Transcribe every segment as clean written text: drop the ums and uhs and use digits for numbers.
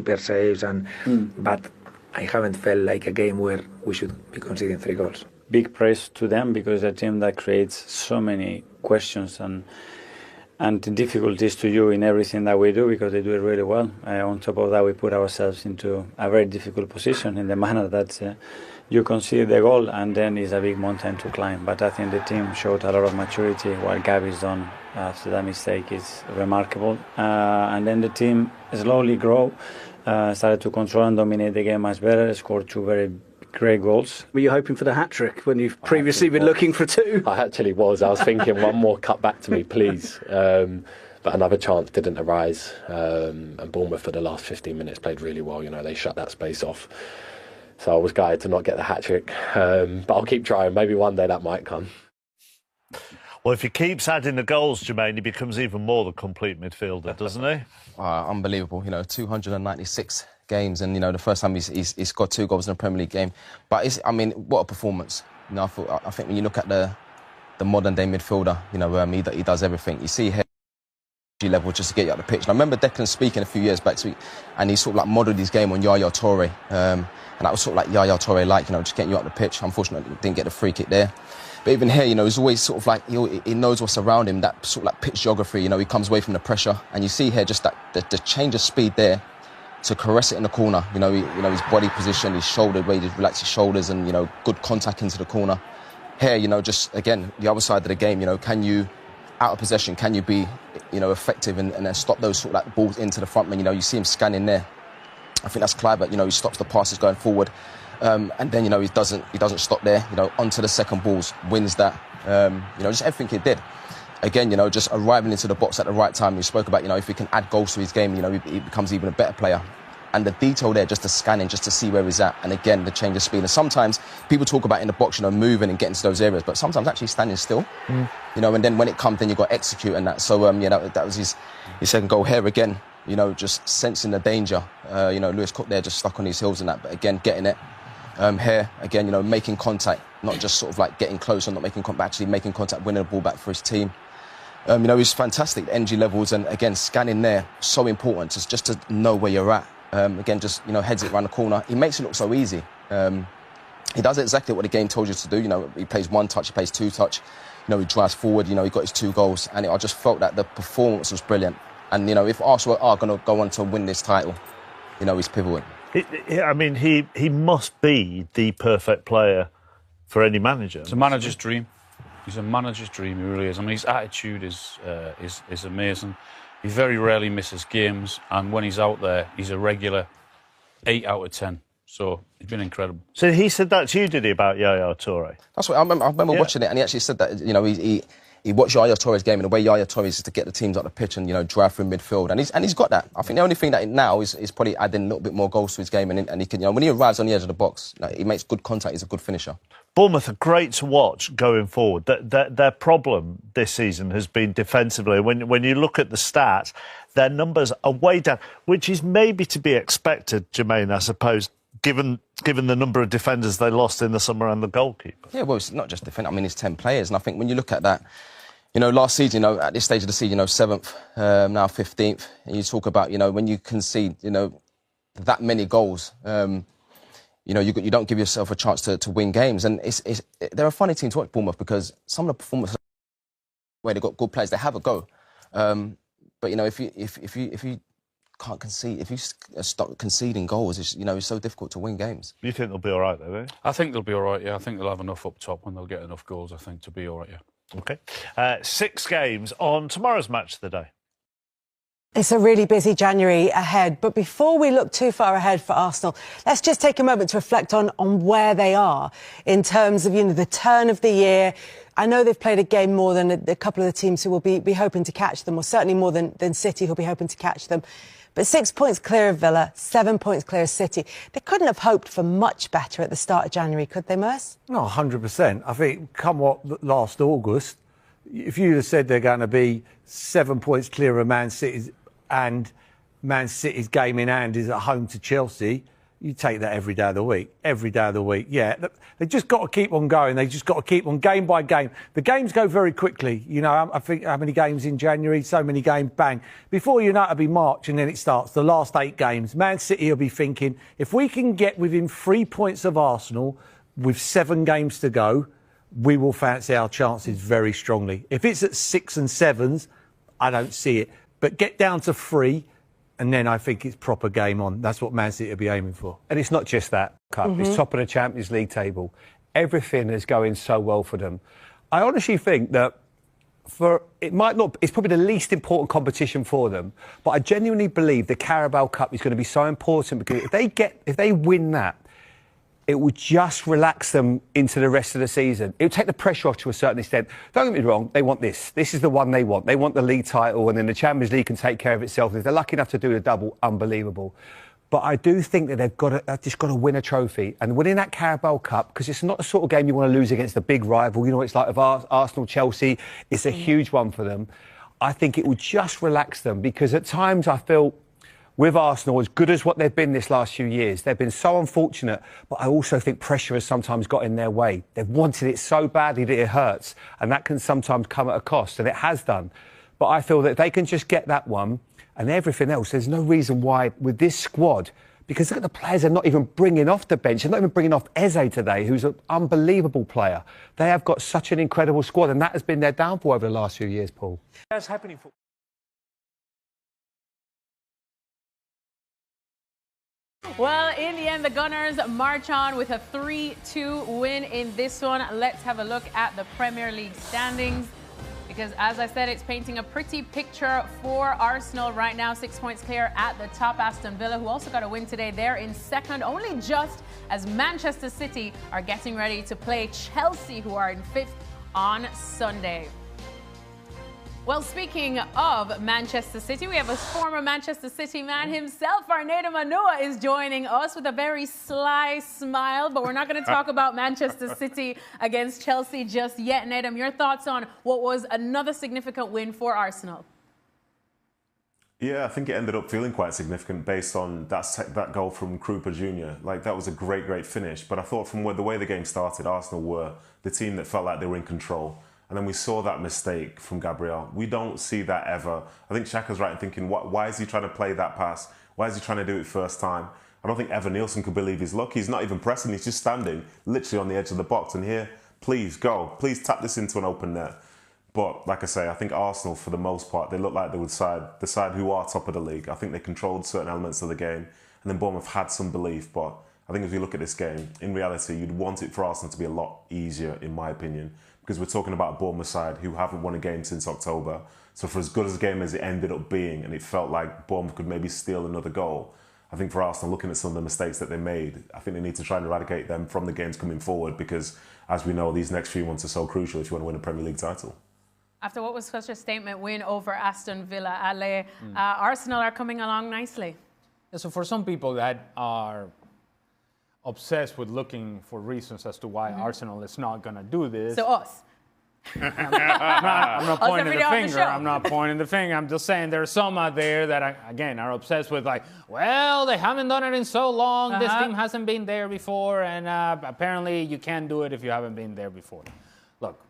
keeper saves, but I haven't felt like a game where we should be conceding 3 goals. Big praise to them, because they're a team that creates so many questions and difficulties to you in everything that we do, because they do it really well. On top of that, we put ourselves into a very difficult position in the manner that you concede the goal, and then it's a big mountain to climb. But I think the team showed a lot of maturity. What Gabri's done after that mistake is remarkable. And then the team slowly grew, started to control and dominate the game much better, scored 2 very great goals. Were you hoping for the hat-trick when you've previously been looking for 2? I actually was. I was thinking one more cut back to me, please. But another chance didn't arise. And Bournemouth for the last 15 minutes played really well. You know, they shut that space off. So I was gutted to not get the hat-trick. But I'll keep trying. Maybe one day that might come. Well, if he keeps adding the goals, Jermaine, he becomes even more the complete midfielder, doesn't he? Unbelievable. You know, 296 games, and you know, the first time he's scored 2 goals in a Premier League game. But I mean, what a performance! You know, I think when you look at the modern day midfielder, you know, he does everything. You see here level just to get you out the pitch. And I remember Declan speaking a few years back, and he sort of like modelled his game on Yaya Toure, and that was sort of like Yaya Toure, like, you know, just getting you out the pitch. Unfortunately, didn't get the free kick there. But even here, you know, he's always sort of like, he knows what's around him, that sort of like pitch geography. You know, he comes away from the pressure, and you see here just that the change of speed there to caress it in the corner. You know, his body position, his shoulder, where he just relaxes his shoulders, and you know, good contact into the corner. Here, you know, just again the other side of the game. You know, can you out of possession? Can you be, you know, effective and then stop those sort of like balls into the front man? You know, you see him scanning there. I think that's Kluivert. You know, he stops the passes going forward. And then, you know, he doesn't stop there. You know, onto the second balls, wins that. You know, just everything he did. Again, you know, just arriving into the box at the right time. We spoke about, you know, if he can add goals to his game, you know, he becomes even a better player. And the detail there, just the scanning, just to see where he's at. And again, the change of speed. And sometimes people talk about in the box, you know, moving and getting to those areas, but sometimes actually standing still. You know, and then when it comes, then you've got to execute and that. So, yeah, that was his second goal here again. You know, just sensing the danger. You know, Lewis Cook there just stuck on his heels and that, but again, getting it. Here, again, you know, making contact, not just sort of like getting close and not making contact, actually making contact, winning the ball back for his team. You know, he's fantastic, the energy levels, and again, scanning there, so important, just to know where you're at. Again, just, you know, heads it around the corner. He makes it look so easy. He does exactly what the game told you to do. You know, he plays 1 touch, he plays 2 touch. You know, he drives forward, you know, he got his 2 goals. And I just felt that the performance was brilliant. And, you know, if Arsenal are going to go on to win this title, you know, he's pivoting. I mean, he must be the perfect player for any manager. It's a manager's dream. He's a manager's dream, he really is. I mean, his attitude is amazing. He very rarely misses games, and when he's out there, he's a regular 8 out of 10. So he's been incredible. So he said that to you, did he, about Yaya Toure? That's what I remember watching it, and he actually said that, you know, he watched Yaya Toure's game, and the way Yaya Toure is to get the teams up the pitch and, you know, drive through midfield, and he's got that. I think the only thing that now is probably adding a little bit more goals to his game, and he can, you know, when he arrives on the edge of the box, you know, he makes good contact. He's a good finisher. Bournemouth are great to watch going forward. Their problem this season has been defensively. When you look at the stats, their numbers are way down, which is maybe to be expected, Jermaine, I suppose, given the number of defenders they lost in the summer and the goalkeeper. Yeah, well, it's not just defend. I mean, it's 10 players, and I think when you look at that, you know, last season, you know, at this stage of the season, you know, 7th, now 15th, and you talk about, you know, when you concede, you know, that many goals, you know, you don't give yourself a chance to win games. And they're a funny team to watch, Bournemouth, because some of the performances where they've got good players, they have a go. But, you know, if you can't concede, if you stop conceding goals, it's, you know, it's so difficult to win games. You think they'll be all right, though, eh? I think they'll be all right, yeah. I think they'll have enough up top and they'll get enough goals, I think, to be all right, yeah. OK. 6 games on tomorrow's match of the day. It's a really busy January ahead, but before we look too far ahead for Arsenal, let's just take a moment to reflect on where they are in terms of, you know, the turn of the year. I know they've played a game more than a couple of the teams who will be hoping to catch them, or certainly more than City, who'll be hoping to catch them. But 6 points clear of Villa, 7 points clear of City. They couldn't have hoped for much better at the start of January, could they, Merce? No, 100%. I think come what last August, if you'd have said they're going to be 7 points clear of Man City and Man City's game in hand is at home to Chelsea, You take that every day of the week. Every day of the week, yeah. They just got to keep on going. They just got to keep on game by game. The games go very quickly. You know, I think how many games in January, so many games, bang. Before you know it'll be March and then it starts. The last 8 games. Man City will be thinking, if we can get within 3 points of Arsenal with 7 games to go, we will fancy our chances very strongly. If it's at 6 and 7s, I don't see it. But get down to 3, and then I think it's proper game on. That's what Man City will be aiming for. And it's not just that cup. It's top of the Champions League table. Everything is going so well for them. I honestly think that it's probably the least important competition for them, but I genuinely believe the Carabao Cup is going to be so important because if they win that, it will just relax them into the rest of the season. It will take the pressure off to a certain extent. Don't get me wrong, they want this. This is the one they want. They want the league title, and then the Champions League can take care of itself. If they're lucky enough to do the double, unbelievable. But I do think that they've just got to win a trophy. And winning that Carabao Cup, because it's not the sort of game you want to lose against a big rival. You know what it's like with Arsenal, Chelsea. It's a huge one for them. I think it will just relax them, because at times I feel with Arsenal, as good as what they've been this last few years, they've been so unfortunate, but I also think pressure has sometimes got in their way. They've wanted it so badly that it hurts, and that can sometimes come at a cost, and it has done. But I feel that if they can just get that one and everything else, there's no reason why with this squad, because look at the players they're not even bringing off the bench. They're not even bringing off Eze today, who's an unbelievable player. They have got such an incredible squad, and that has been their downfall over the last few years, Paul. That's happening for... Well, in the end, the Gunners march on with a 3-2 win in this one. Let's have a look at the Premier League standings, because as I said, it's painting a pretty picture for Arsenal right now. 6 points clear at the top. Aston Villa, who also got a win today, they're in second, only just as Manchester City are getting ready to play Chelsea, who are in 5th on Sunday. Well, speaking of Manchester City, we have a former Manchester City man himself. Arneda Manua is joining us with a very sly smile, but we're not going to talk about Manchester City against Chelsea just yet. Nedum, your thoughts on what was another significant win for Arsenal? Yeah, I think it ended up feeling quite significant based on that goal from Krupa Jr. Like, that was a great finish. But I thought from the way the game started, Arsenal were the team that felt like they were in control. And then we saw that mistake from Gabriel. We don't see that ever. I think Xhaka's right in thinking, why is he trying to play that pass? Why is he trying to do it first time? I don't think Evan Nielsen could believe his luck. He's not even pressing. He's just standing literally on the edge of the box. And here, please go. Please tap this into an open net. But like I say, I think Arsenal, for the most part, they look like they would decide who are top of the league. I think they controlled certain elements of the game. And then Bournemouth had some belief. But I think if you look at this game, in reality, you'd want it for Arsenal to be a lot easier, in my opinion. Because we're talking about a Bournemouth side who haven't won a game since October. So for as good as a game as it ended up being, and it felt like Bournemouth could maybe steal another goal, I think for Arsenal, looking at some of the mistakes that they made, I think they need to try and eradicate them from the games coming forward, because, as we know, these next few months are so crucial if you want to win a Premier League title. After what was such a statement win over Aston Villa, Ale, Arsenal are coming along nicely. Yeah, so for some people that are obsessed with looking for reasons as to why Arsenal is not going to do this. So us. I'm not pointing the finger. I'm not pointing the finger. I'm just saying there's some out there that, again, are obsessed with, like, well, they haven't done it in so long. This team hasn't been there before. And apparently you can't do it if you haven't been there before. Look,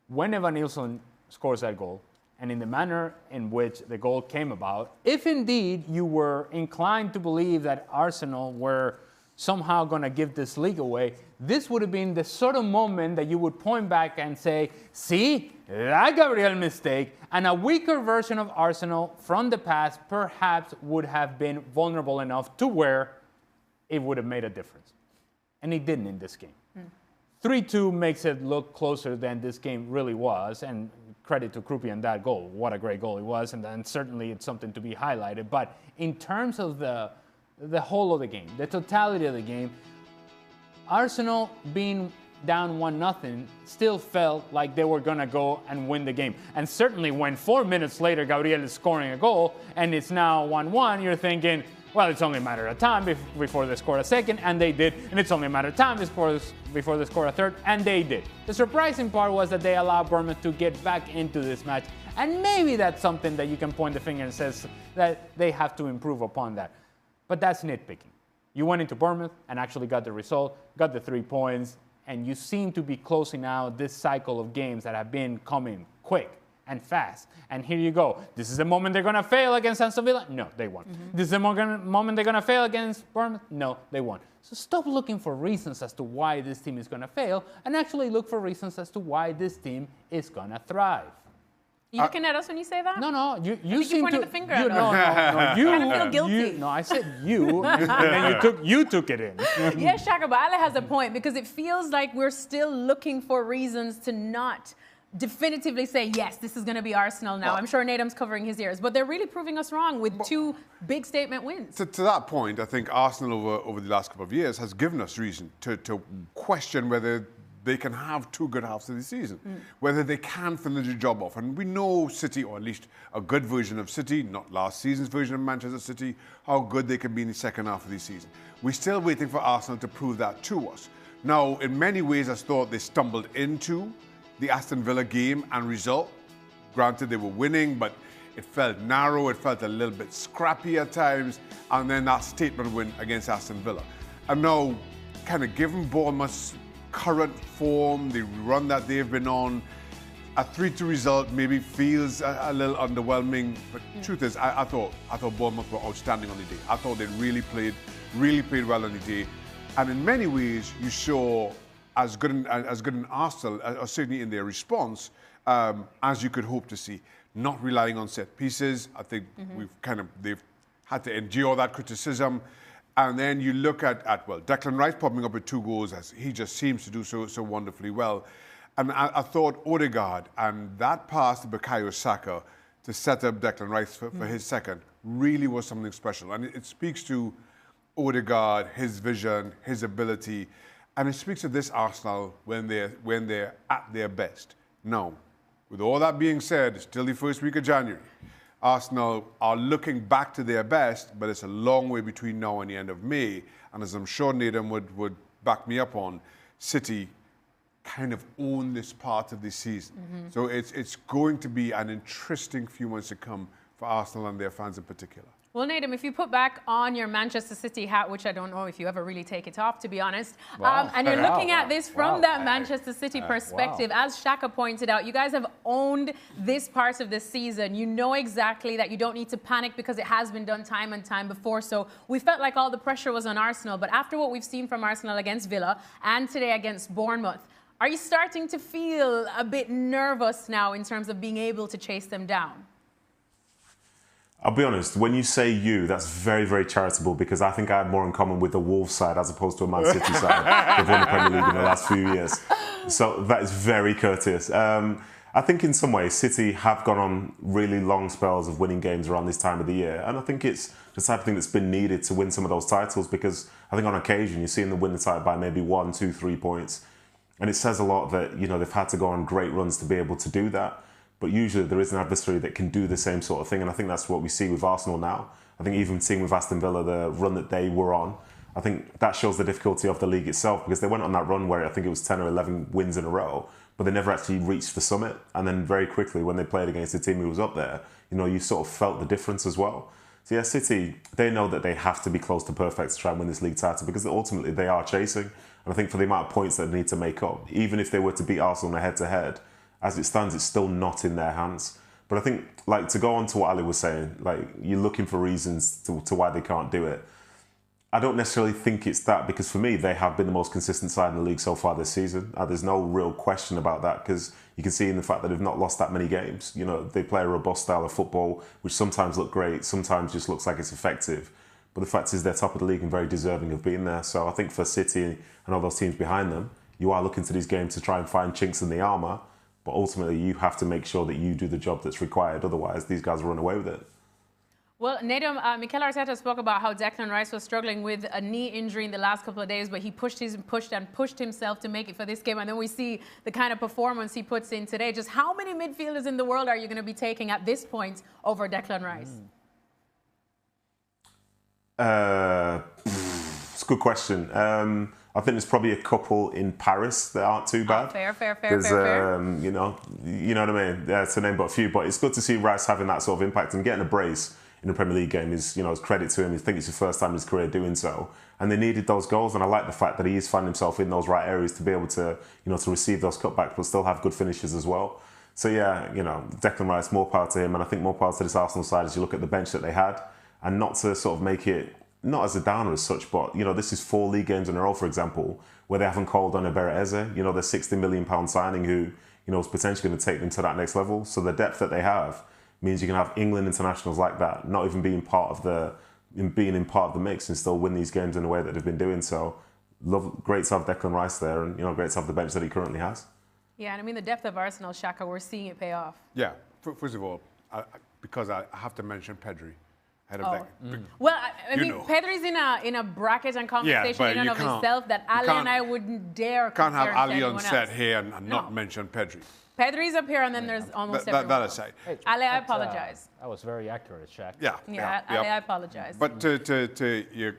when Evan Nielsen scores that goal, and in the manner in which the goal came about, if indeed you were inclined to believe that Arsenal were somehow going to give this league away, this would have been the sort of moment that you would point back and say, see, that Gabriel mistake, and a weaker version of Arsenal from the past perhaps would have been vulnerable enough to where it would have made a difference. And it didn't in this game. 3-2 makes it look closer than this game really was, and credit to Krupi and that goal. What a great goal it was, and then certainly it's something to be highlighted. But in terms of the whole of the game, the totality of the game, Arsenal being down 1-0 still felt like they were going to go and win the game. And certainly when 4 minutes later Gabriel is scoring a goal and it's now 1-1, you're thinking, well, it's only a matter of time before they score a second, and they did. And it's only a matter of time before they score a third, and they did. The surprising part was that they allowed Bournemouth to get back into this match. And maybe that's something that you can point the finger and says that they have to improve upon that. But that's nitpicking. You went into Bournemouth and actually got the result, got the 3 points, and you seem to be closing out this cycle of games that have been coming quick and fast. And here you go. This is the moment they're going to fail against Aston Villa? No, they won. This is the moment they're going to fail against Bournemouth? No, they won. So stop looking for reasons as to why this team is going to fail and actually look for reasons as to why this team is going to thrive. You looking at us when you say that? No, you seem pointed to. the finger at us. No, you. I kind of feel guilty. No, I said you, and then you took it in. Yes, Shaka, but Ale has a point because it feels like we're still looking for reasons to not definitively say, yes, this is going to be Arsenal now. I'm sure Nadam's covering his ears, but they're really proving us wrong with 2 big statement wins. To that point, I think Arsenal over the last couple of years has given us reason to question whether they can have 2 good halves of the season, whether they can finish the job off. And we know City, or at least a good version of City, not last season's version of Manchester City, how good they can be in the second half of the season. We're still waiting for Arsenal to prove that to us. Now, in many ways, I thought they stumbled into the Aston Villa game and result. Granted, they were winning, but it felt narrow, it felt a little bit scrappy at times, and then that statement win against Aston Villa. And now, kind of given Bournemouth's current form, the run that they've been on, a 3-2 result maybe feels a little underwhelming, but truth is, I thought Bournemouth were outstanding on the day. I thought they really played well on the day. And in many ways, you saw as good an Arsenal, certainly in their response, as you could hope to see. Not relying on set pieces. I think they've had to endure that criticism. And then you look at Declan Rice popping up with 2 goals, as he just seems to do so wonderfully well. And I thought Odegaard and that pass to Bukayo Saka to set up Declan Rice for his second really was something special. And it speaks to Odegaard, his vision, his ability, and it speaks to this Arsenal when they're at their best. Now, with all that being said, it's still the first week of January. Arsenal are looking back to their best, but it's a long way between now and the end of May. And as I'm sure Nathan would back me up on, City kind of own this part of the season. So it's going to be an interesting few months to come for Arsenal and their fans in particular. Well, Nadam, if you put back on your Manchester City hat, which I don't know if you ever really take it off, to be honest, and you're looking at this from that Manchester City perspective, as Shaka pointed out, you guys have owned this part of the season. You know exactly that you don't need to panic because it has been done time and time before. So we felt like all the pressure was on Arsenal. But after what we've seen from Arsenal against Villa and today against Bournemouth, are you starting to feel a bit nervous now in terms of being able to chase them down? I'll be honest, when you say you, that's very, very charitable because I think I have more in common with the Wolves side as opposed to a Man City side. They've won the Premier League in the last few years. So that is very courteous. I think in some ways City have gone on really long spells of winning games around this time of the year. And I think it's the type of thing that's been needed to win some of those titles because I think on occasion you're seeing them win the title by maybe 1, 2, 3 points. And it says a lot that, you know, they've had to go on great runs to be able to do that. But usually there is an adversary that can do the same sort of thing. And I think that's what we see with Arsenal now. I think even seeing with Aston Villa, the run that they were on, I think that shows the difficulty of the league itself because they went on that run where I think it was 10 or 11 wins in a row, but they never actually reached the summit. And then very quickly when they played against a team who was up there, you know, you sort of felt the difference as well. So yeah, City, they know that they have to be close to perfect to try and win this league title because ultimately they are chasing. And I think for the amount of points that they need to make up, even if they were to beat Arsenal head-to-head, as it stands, it's still not in their hands. But I think, like, to go on to what Ali was saying, like, you're looking for reasons to why they can't do it. I don't necessarily think it's that, because for me, they have been the most consistent side in the league so far this season. There's no real question about that, because you can see in the fact that they've not lost that many games. You know, they play a robust style of football, which sometimes look great, sometimes just looks like it's effective. But the fact is they're top of the league and very deserving of being there. So I think for City and all those teams behind them, you are looking to these games to try and find chinks in the armour. But ultimately, you have to make sure that you do the job that's required. Otherwise, these guys will run away with it. Well, Nadam, Mikel Arteta spoke about how Declan Rice was struggling with a knee injury in the last couple of days, but he pushed himself to make it for this game. And then we see the kind of performance he puts in today. Just how many midfielders in the world are you going to be taking at this point over Declan Rice? It's a good question. I think there's probably a couple in Paris that aren't too bad. Fair. You know what I mean? Yeah, to name but a few. But it's good to see Rice having that sort of impact and getting a brace in a Premier League game is, is credit to him. I think it's the first time in his career doing so. And they needed those goals, and I like the fact that he's found himself in those right areas to be able to, to receive those cutbacks, but still have good finishes as well. So yeah, Declan Rice, more power to him, and I think more power to this Arsenal side as you look at the bench that they had, and not to sort of make it, not as a downer as such, but, this is 4 league games in a row, for example, where they haven't called on Gabriel, the £60 million signing who, is potentially going to take them to that next level. So the depth that they have means you can have England internationals like that, not even being part of the mix and still win these games in the way that they've been doing. So great to have Declan Rice there, and great to have the bench that he currently has. Yeah, and I mean the depth of Arsenal, Shaka, we're seeing it pay off. Yeah, first of all, because I have to mention Pedri. Well, I mean, Pedri's in a bracket and conversation in and of itself that Ali and I wouldn't dare compare. Can't have Ali on set else. Here and not mention Pedri. Pedri's up here, and then there's almost everyone. That aside. Ali, I apologize. That was very accurate, Shaq. Yeah, Ali, I apologize. But to your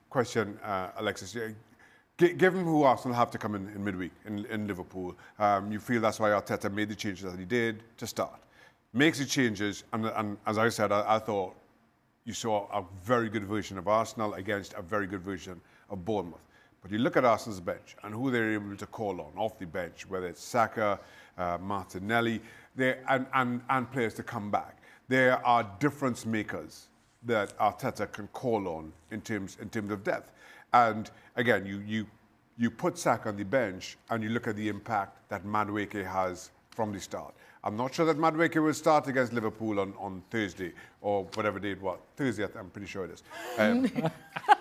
question, Alexis, given who Arsenal have to come in midweek in Liverpool, you feel that's why Arteta made the changes that he did to start. Makes the changes, and as I said, I thought you saw a very good version of Arsenal against a very good version of Bournemouth. But you look at Arsenal's bench and who they're able to call on off the bench, whether it's Saka, Martinelli, and players to come back. There are difference makers that Arteta can call on in terms of depth. And again, you put Saka on the bench and you look at the impact that Madueke has from the start. I'm not sure that Madueke will start against Liverpool on Thursday or whatever day it was. Thursday, I'm pretty sure it is.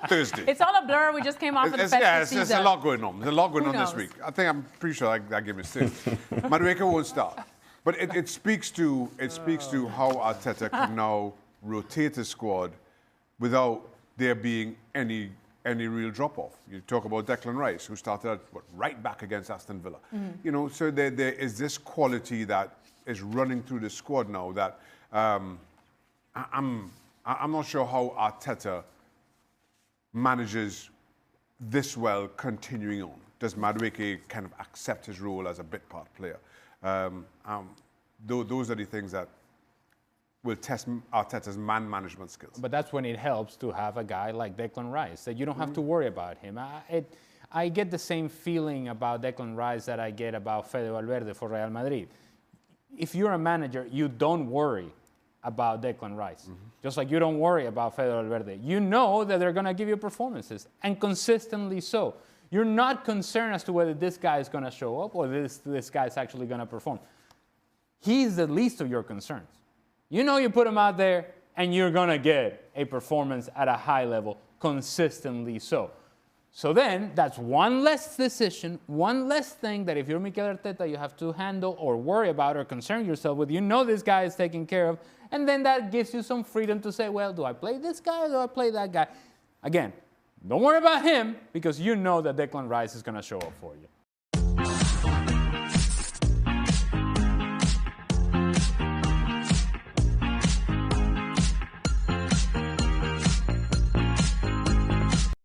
Thursday. It's all a blur. We just came off of the festive season. There's a lot going on. There's a lot going on this week. I'm pretty sure that game is Thursday. Madueke won't start. But it speaks to how Arteta can now rotate his squad without there being any real drop-off. You talk about Declan Rice, who started right back against Aston Villa. Mm-hmm. So there is this quality that is running through the squad now that I'm not sure how Arteta manages this well continuing on. Does Madueke kind of accept his role as a bit part player? Those are the things that will test Arteta's man management skills. But that's when it helps to have a guy like Declan Rice, that you don't have to worry about him. I get the same feeling about Declan Rice that I get about Fede Valverde for Real Madrid. If you're a manager, you don't worry about Declan Rice. Mm-hmm. Just like you don't worry about Fede Valverde. You know that they're going to give you performances, and consistently so. You're not concerned as to whether this guy is going to show up or this guy is actually going to perform. He's the least of your concerns. You know you put him out there, and you're going to get a performance at a high level, consistently so. So then, that's one less decision, one less thing that if you're Mikel Arteta, you have to handle or worry about or concern yourself with. You know this guy is taken care of, and then that gives you some freedom to say, well, do I play this guy or do I play that guy? Again, don't worry about him, because you know that Declan Rice is going to show up for you.